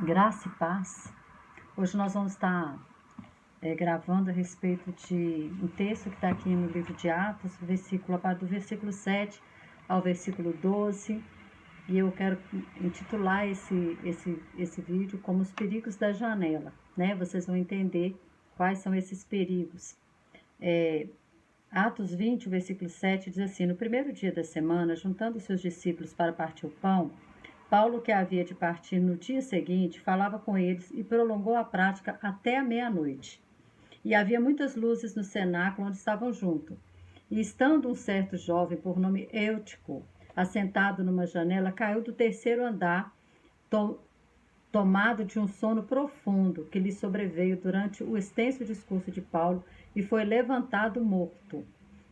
Graça e paz. Hoje nós vamos estar gravando a respeito de um texto que está aqui no livro de Atos, do versículo 7 ao versículo 12. E eu quero intitular esse vídeo como Os Perigos da Janela, né? Vocês vão entender quais são esses perigos. Atos 20, versículo 7 diz assim: No primeiro dia da semana, juntando seus discípulos para partir o pão, Paulo, que havia de partir no dia seguinte, falava com eles e prolongou a prática até a meia-noite. E havia muitas luzes no cenáculo onde estavam juntos. E estando um certo jovem, por nome Eutico, assentado numa janela, caiu do terceiro andar, tomado de um sono profundo que lhe sobreveio durante o extenso discurso de Paulo, e foi levantado morto.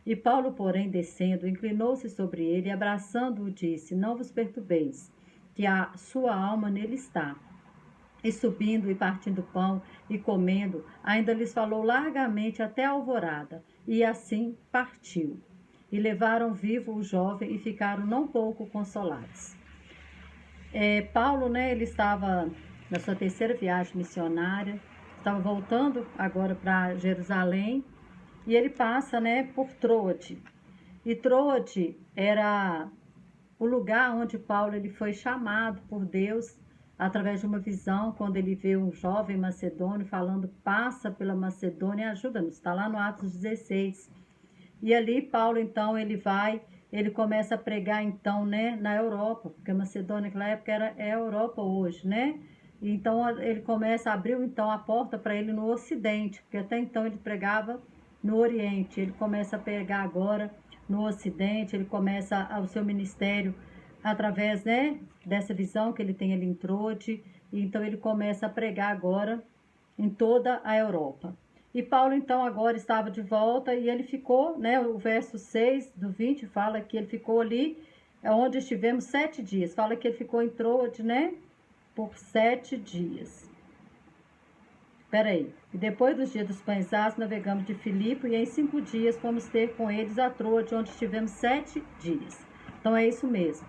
E Paulo, porém, descendo, inclinou-se sobre ele e, abraçando-o, disse: Não vos perturbeis, que a sua alma nele está. E subindo e partindo pão e comendo, ainda lhes falou largamente até a alvorada, e assim partiu. E levaram vivo o jovem e ficaram não pouco consolados. Paulo, né, ele estava na sua terceira viagem missionária, estava voltando agora para Jerusalém, e ele passa, né, por Troade. E Troade era o lugar onde Paulo ele foi chamado por Deus através de uma visão, quando ele vê um jovem macedônio falando: passa pela Macedônia e ajuda-nos. Está lá no Atos 16. E ali Paulo, então, ele começa a pregar, então, né, na Europa, porque a Macedônia naquela época é a Europa hoje, né? E então ele abriu então a porta para ele no Ocidente, porque até então ele pregava no Oriente. Ele começa a pregar agora no Ocidente, ele começa o seu ministério através, né, dessa visão que ele tem ali em Troade. E então ele começa a pregar agora em toda a Europa. E Paulo, então, agora estava de volta e ele ficou, né, o verso 6 do 20 fala que ele ficou ali, onde estivemos 7 dias. Fala que ele ficou em Troade, né, por 7 dias. Peraí. E depois dos dias dos pães asmos, navegamos de Filipe e em 5 dias fomos ter com eles a Troade, onde estivemos 7 dias. Então, é isso mesmo.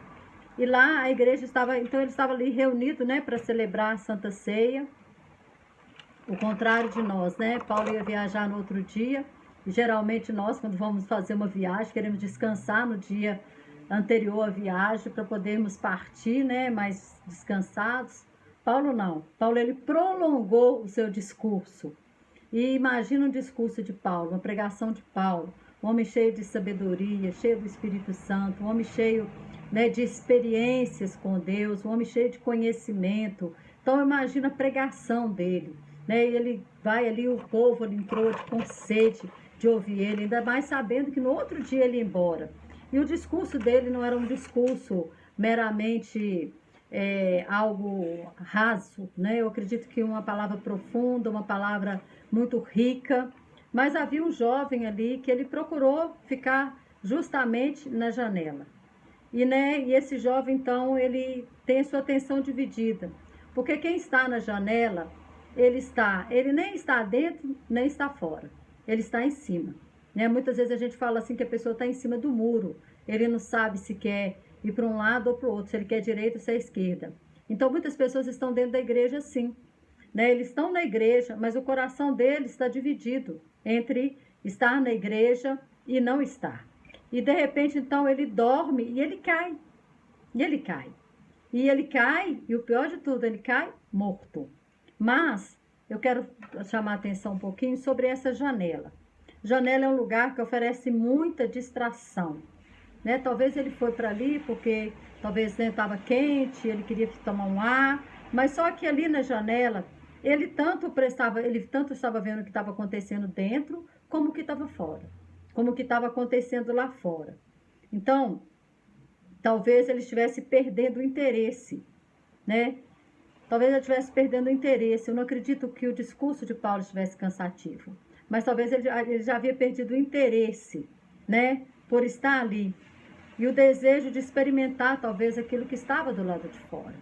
E lá a igreja estava, então ele estava ali reunido, né, para celebrar a Santa Ceia. O contrário de nós, né? Paulo ia viajar no outro dia. E geralmente nós, quando vamos fazer uma viagem, queremos descansar no dia anterior à viagem para podermos partir, né? Mais descansados. Paulo não. Paulo ele prolongou o seu discurso. E imagina um discurso de Paulo, uma pregação de Paulo, um homem cheio de sabedoria, cheio do Espírito Santo, um homem cheio, né, de experiências com Deus, um homem cheio de conhecimento. Então imagina a pregação dele, né? E ele vai ali, o povo ele entrou com sede de ouvir ele, ainda mais sabendo que no outro dia ele ia embora. E o discurso dele não era um discurso meramente algo raso, né? Eu acredito que uma palavra profunda, uma palavra muito rica, mas havia um jovem ali que ele procurou ficar justamente na janela. E esse jovem, então, ele tem a sua atenção dividida, porque quem está na janela, ele nem está dentro, nem está fora, ele está em cima, né? Muitas vezes a gente fala assim que a pessoa está em cima do muro, ele não sabe se quer ir para um lado ou para o outro, se ele quer direita ou se é esquerda. Então muitas pessoas estão dentro da igreja assim, né? Eles estão na igreja, mas o coração deles está dividido entre estar na igreja e não estar. E de repente então ele dorme e ele cai, e ele cai. E ele cai, e o pior de tudo, ele cai morto. Mas eu quero chamar a atenção um pouquinho sobre essa janela. Janela é um lugar que oferece muita distração, né? Talvez ele foi para ali porque talvez estava quente, ele queria tomar um ar, mas só que ali na janela ele tanto estava vendo o que estava acontecendo dentro, como o que estava fora, como o que estava acontecendo lá fora. Então, talvez ele estivesse perdendo o interesse, né? Talvez ele estivesse perdendo o interesse. Eu não acredito que o discurso de Paulo estivesse cansativo, mas talvez ele já havia perdido o interesse, né? Por estar ali. E o desejo de experimentar, talvez, aquilo que estava do lado de fora.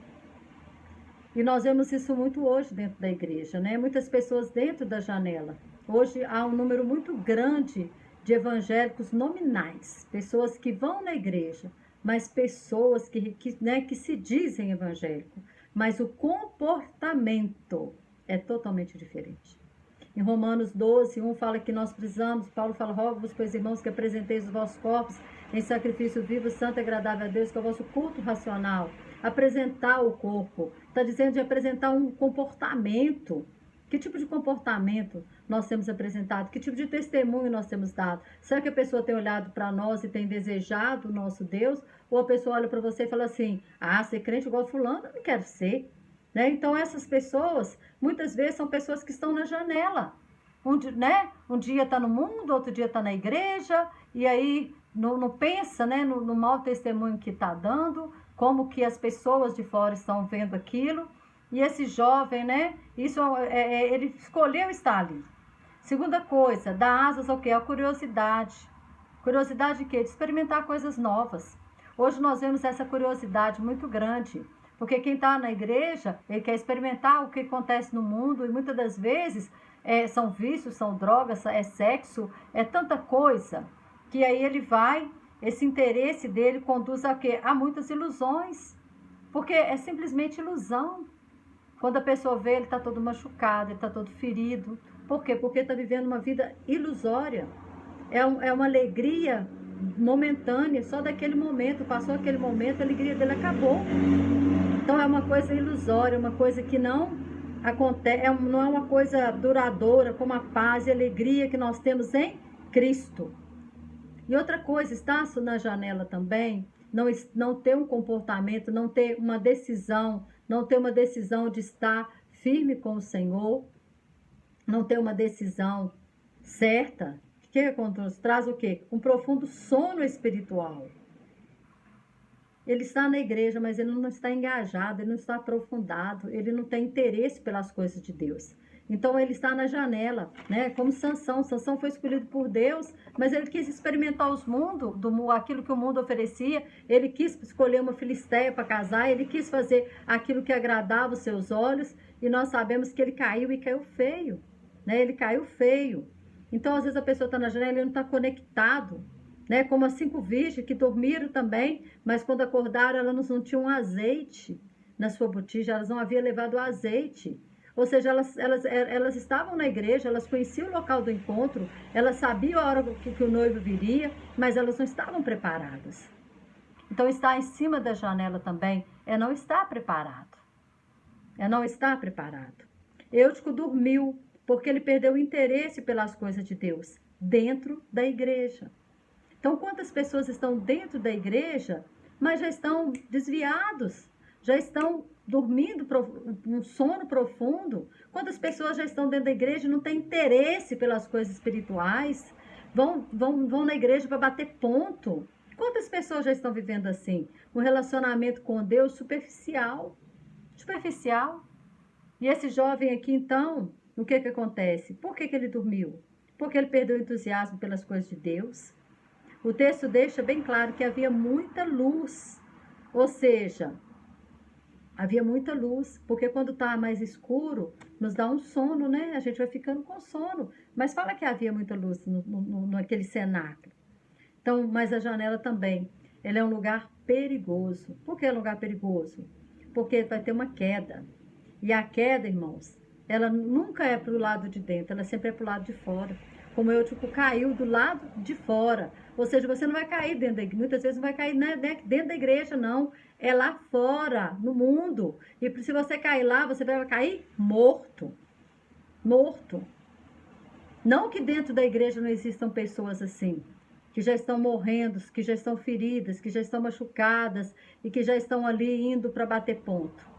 E nós vemos isso muito hoje dentro da igreja, né? Muitas pessoas dentro da janela. Hoje há um número muito grande de evangélicos nominais, pessoas que vão na igreja, mas pessoas que se dizem evangélicos, mas o comportamento é totalmente diferente. Em Romanos 12, 1 fala que nós precisamos, Paulo fala, rogo-vos, pois irmãos, que apresenteis os vossos corpos em sacrifício vivo, santo e agradável a Deus, que é o vosso culto racional. Apresentar o corpo, está dizendo de apresentar um comportamento. Que tipo de comportamento nós temos apresentado? Que tipo de testemunho nós temos dado? Será que a pessoa tem olhado para nós e tem desejado o nosso Deus? Ou a pessoa olha para você e fala assim, ser crente igual fulano, eu não quero ser. Né? Então, essas pessoas, muitas vezes, são pessoas que estão na janela. Um dia está no mundo, outro dia está na igreja, e aí não pensa, né, no mau testemunho que está dando, como que as pessoas de fora estão vendo aquilo. E esse jovem, né, ele escolheu estar ali. Segunda coisa, dá asas ao quê? A curiosidade. Curiosidade de quê? De experimentar coisas novas. Hoje nós vemos essa curiosidade muito grande. Porque quem está na igreja, ele quer experimentar o que acontece no mundo, e muitas das vezes são vícios, são drogas, é sexo, é tanta coisa, que aí ele vai, esse interesse dele conduz a quê? A muitas ilusões, porque é simplesmente ilusão. Quando a pessoa vê, ele está todo machucado, ele está todo ferido. Por quê? Porque está vivendo uma vida ilusória. É uma alegria momentânea, só daquele momento, passou aquele momento, a alegria dele acabou. Então é uma coisa ilusória, uma coisa que não acontece, não é uma coisa duradoura, como a paz e a alegria que nós temos em Cristo. E outra coisa, estar na janela também, não ter um comportamento, não ter uma decisão, não ter uma decisão de estar firme com o Senhor, não ter uma decisão certa, que traz o quê? Um profundo sono espiritual. Ele está na igreja, mas ele não está engajado, ele não está aprofundado, ele não tem interesse pelas coisas de Deus. Então ele está na janela, né? Como Sansão. Sansão foi escolhido por Deus, mas ele quis experimentar aquilo que o mundo oferecia. Ele quis escolher uma filisteia para casar, ele quis fazer aquilo que agradava os seus olhos, e nós sabemos que ele caiu e caiu feio, né? Ele caiu feio. Então às vezes a pessoa está na janela e não está conectado. Né, como as 5 virgens que dormiram também, mas quando acordaram elas não tinham azeite na sua botija, elas não haviam levado azeite. Ou seja, elas estavam na igreja, elas conheciam o local do encontro, elas sabiam a hora que o noivo viria, mas elas não estavam preparadas. Então, estar em cima da janela também é não estar preparado. É não estar preparado. Eutico dormiu porque ele perdeu o interesse pelas coisas de Deus dentro da igreja. Então, quantas pessoas estão dentro da igreja, mas já estão desviados, já estão dormindo um sono profundo? Quantas pessoas já estão dentro da igreja e não têm interesse pelas coisas espirituais? Vão na igreja para bater ponto? Quantas pessoas já estão vivendo assim? Um relacionamento com Deus superficial. Superficial. E esse jovem aqui, então, o que acontece? Por que ele dormiu? Porque ele perdeu o entusiasmo pelas coisas de Deus. O texto deixa bem claro que havia muita luz, ou seja, havia muita luz, porque quando está mais escuro, nos dá um sono, né? A gente vai ficando com sono, mas fala que havia muita luz naquele cenáculo. Então, mas a janela também, ela é um lugar perigoso. Por que é um lugar perigoso? Porque vai ter uma queda, e a queda, irmãos, ela nunca é para o lado de dentro, ela sempre é para o lado de fora. Como Eutico caiu do lado de fora. Ou seja, você não vai cair dentro da igreja. Muitas vezes não vai cair dentro da igreja, não. É lá fora, no mundo. E se você cair lá, você vai cair morto. Morto. Não que dentro da igreja não existam pessoas assim, que já estão morrendo, que já estão feridas, que já estão machucadas e que já estão ali indo para bater ponto.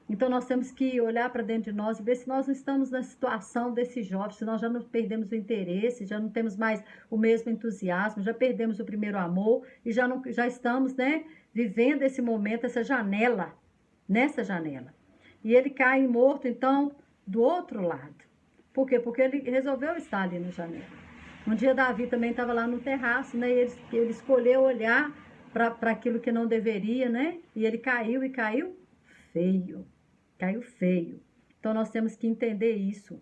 Então, nós temos que olhar para dentro de nós e ver se nós não estamos na situação desse jovem, se nós já não perdemos o interesse, já não temos mais o mesmo entusiasmo, já perdemos o primeiro amor e já estamos, né, vivendo esse momento, essa janela, nessa janela. E ele cai morto, então, do outro lado. Por quê? Porque ele resolveu estar ali na janela. Um dia, Davi também estava lá no terraço, né, e ele escolheu olhar para aquilo que não deveria, né, e ele caiu e caiu feio. Caiu feio. Então, nós temos que entender isso.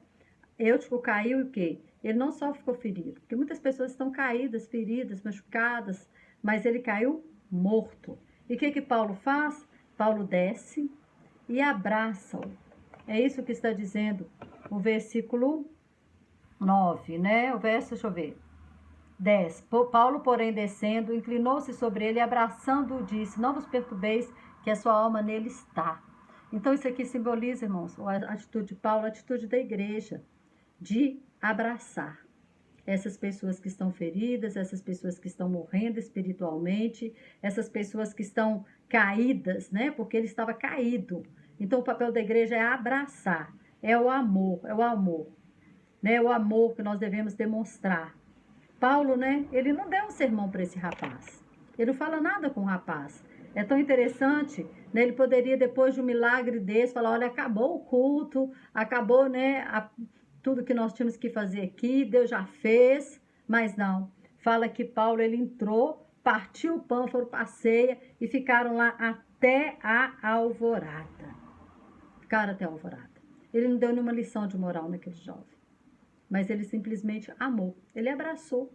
Eutico caiu e o quê? Ele não só ficou ferido, porque muitas pessoas estão caídas, feridas, machucadas, mas ele caiu morto. E o que Paulo faz? Paulo desce, e abraçam. É isso que está dizendo o versículo 9, né? O verso, deixa eu ver. 10. Paulo, porém, descendo, inclinou-se sobre ele e abraçando-o, disse: não vos perturbeis, que a sua alma nele está. Então, isso aqui simboliza, irmãos, a atitude de Paulo, a atitude da igreja, de abraçar essas pessoas que estão feridas, essas pessoas que estão morrendo espiritualmente, essas pessoas que estão caídas, né? Porque ele estava caído. Então, o papel da igreja é abraçar, é o amor, né? O amor que nós devemos demonstrar. Paulo, né? Ele não deu um sermão para esse rapaz. Ele não fala nada com o rapaz. É tão interessante, né? Ele poderia, depois de um milagre desse, falar: olha, acabou o culto, acabou, né? Tudo que nós tínhamos que fazer aqui, Deus já fez, mas não. Fala que Paulo, ele entrou, partiu o pão, foram para a ceia e ficaram lá até a alvorada. Ficaram até a alvorada. Ele não deu nenhuma lição de moral naquele jovem, mas ele simplesmente amou. Ele abraçou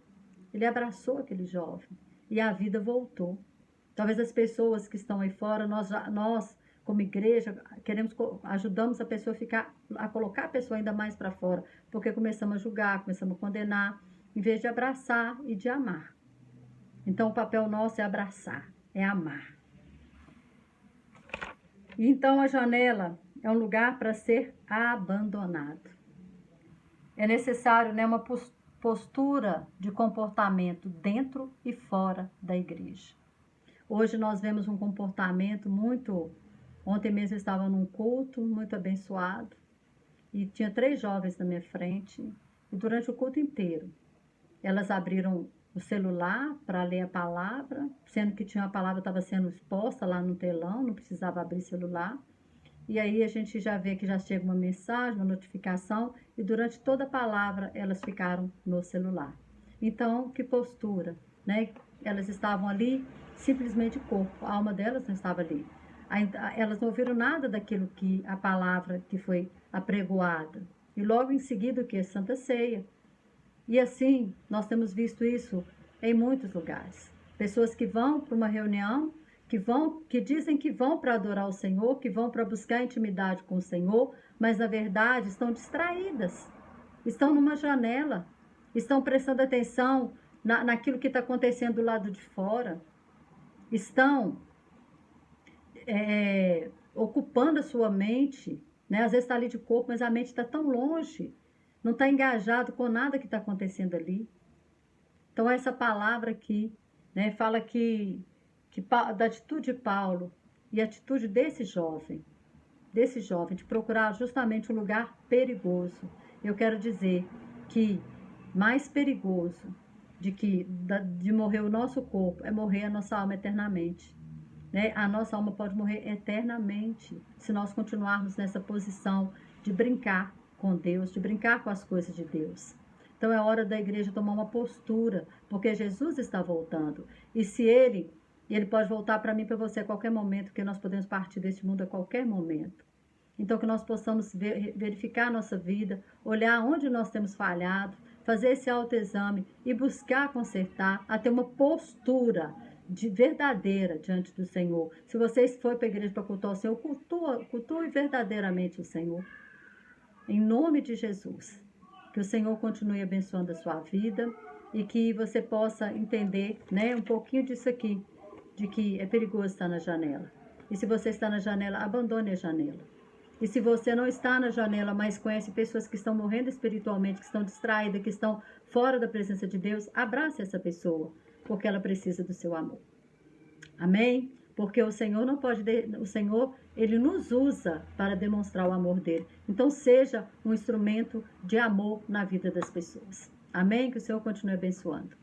aquele jovem e a vida voltou. Talvez as pessoas que estão aí fora, nós como igreja, ajudamos a pessoa a colocar a pessoa ainda mais para fora, porque começamos a julgar, começamos a condenar, em vez de abraçar e de amar. Então, o papel nosso é abraçar, é amar. E então, a janela é um lugar para ser abandonado. É necessário, né, uma postura de comportamento dentro e fora da igreja. Hoje nós vemos um comportamento muito... Ontem mesmo eu estava num culto muito abençoado e tinha 3 jovens na minha frente e durante o culto inteiro elas abriram o celular para ler a palavra, sendo que a palavra estava sendo exposta lá no telão, não precisava abrir celular. E aí a gente já vê que já chega uma mensagem, uma notificação, e durante toda a palavra elas ficaram no celular. Então, que postura, né? Elas estavam ali simplesmente corpo, a alma delas não estava ali. Elas não ouviram nada daquilo que a palavra que foi apregoada. E logo em seguida o que? Santa Ceia. E assim, nós temos visto isso em muitos lugares. Pessoas que vão para uma reunião, que dizem que vão para adorar o Senhor, que vão para buscar intimidade com o Senhor, mas na verdade estão distraídas, estão numa janela, estão prestando atenção naquilo que está acontecendo do lado de fora, estão ocupando a sua mente, né? Às vezes está ali de corpo, mas a mente está tão longe, não está engajado com nada que está acontecendo ali. Então essa palavra aqui, né, fala da atitude de Paulo e a atitude desse jovem de procurar justamente um lugar perigoso. Eu quero dizer que mais perigoso de morrer o nosso corpo é morrer a nossa alma eternamente. Né? A nossa alma pode morrer eternamente se nós continuarmos nessa posição de brincar com Deus, de brincar com as coisas de Deus. Então é hora da igreja tomar uma postura, porque Jesus está voltando. E se ele pode voltar para mim e para você a qualquer momento, porque nós podemos partir deste mundo a qualquer momento. Então que nós possamos verificar a nossa vida, olhar onde nós temos falhado, fazer esse autoexame e buscar consertar, a ter uma postura verdadeira diante do Senhor. Se vocês forem para a igreja para cultuar o Senhor, cultue verdadeiramente o Senhor. Em nome de Jesus. Que o Senhor continue abençoando a sua vida e que você possa entender, né, um pouquinho disso aqui, de que é perigoso estar na janela. E se você está na janela, abandone a janela. E se você não está na janela, mas conhece pessoas que estão morrendo espiritualmente, que estão distraídas, que estão fora da presença de Deus, abrace essa pessoa, porque ela precisa do seu amor. Amém? Porque o Senhor ele nos usa para demonstrar o amor dele. Então seja um instrumento de amor na vida das pessoas. Amém? Que o Senhor continue abençoando.